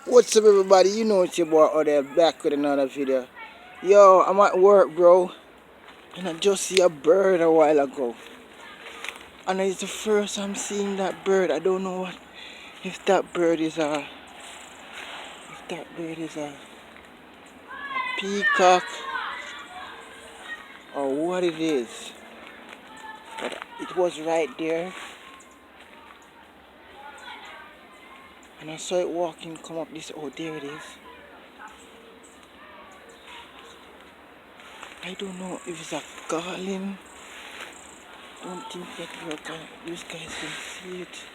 What's up, everybody? You know it's your boy Odell back with another video. Yo, I'm at work, bro, and I just see a bird a while ago, and it's the first I'm seeing that bird. I don't know what if that bird is a peacock or what it is, but it was right there, and I saw it walking, come up this. Oh, there it is. I don't know if it's a garland. Don't think that you guys can see it.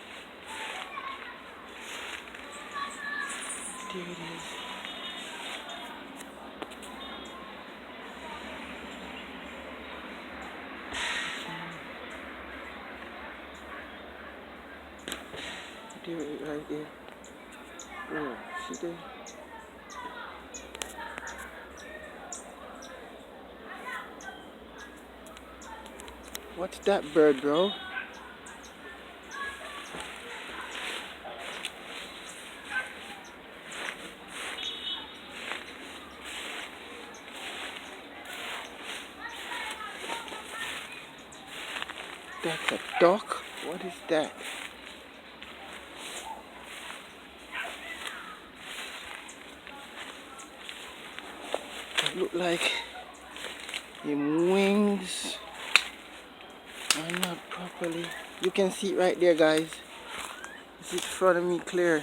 There it is. There it is, right there. Oh, see there? What's that bird, bro? That's a duck? What is that? It look like him wings are not properly. You can see it right there, guys. It's in front of me clear.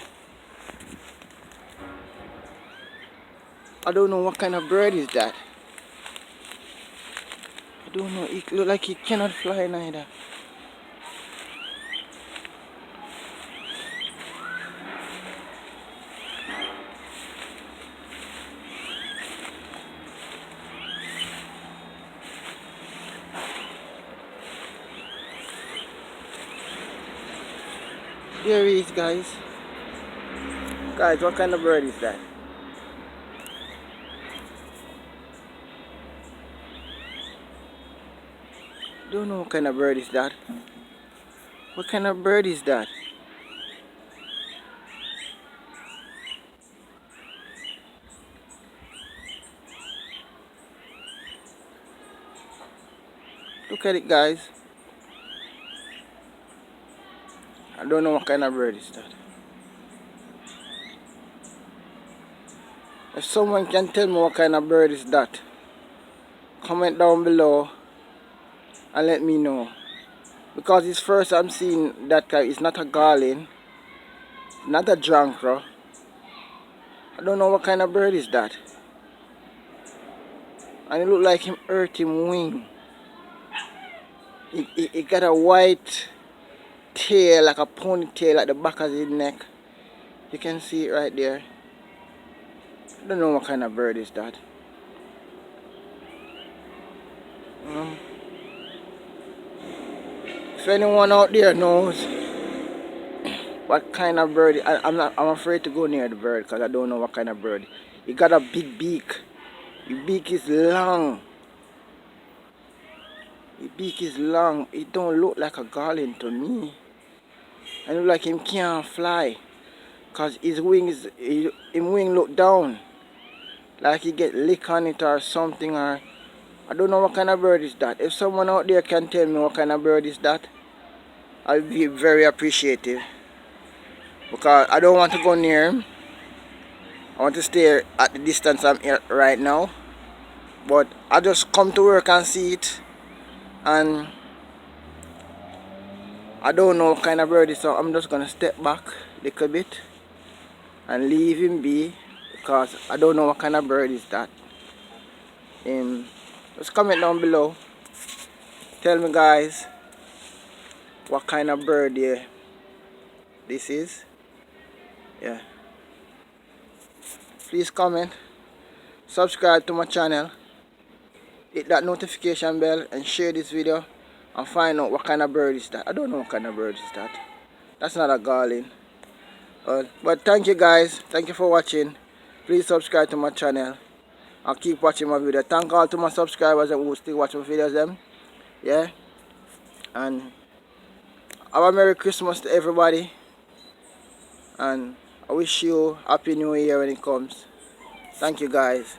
I don't know what kind of bird is that. I don't know. It look like it cannot fly neither. There he is, guys. Guys, what kind of bird is that? Don't know what kind of bird is that. What kind of bird is that? Look at it, guys. I don't know what kind of bird is that. If someone can tell me what kind of bird is that, comment down below and let me know. Because it's first I'm seeing that guy. It's not a garland, not a jankro. I don't know what kind of bird is that. And it look like him hurt him wing. It got a white tail, like a ponytail at the back of his neck. You can see it right there. I don't know what kind of bird is that. If anyone out there knows what kind of bird, I'm afraid to go near the bird because I don't know what kind of bird. It got a big beak. The beak is long. The beak is long. It don't look like a garland to me. It look like him can't fly. Cause his wings, his wing look down. Like he get lick on it or something, or I don't know what kind of bird is that. If someone out there can tell me what kind of bird is that, I'll be very appreciative. Because I don't want to go near him. I want to stay at the distance I'm at right now. But I just come to work and see it. And I don't know what kind of bird it is, so I'm just gonna step back a little bit and leave him be, because I don't know what kind of bird is that. Just comment down below. Tell me, guys, what kind of bird this is. Yeah. Please comment, subscribe to my channel, hit that notification bell, and share this video and find out what kind of bird is that. I don't know what kind of bird is that. That's not a garland. But thank you, guys. Thank you for watching. Please subscribe to my channel. I'll keep watching my video. Thank all to my subscribers who still watch my videos them. Yeah. And have a Merry Christmas to everybody. And I wish you Happy New Year when it comes. Thank you guys.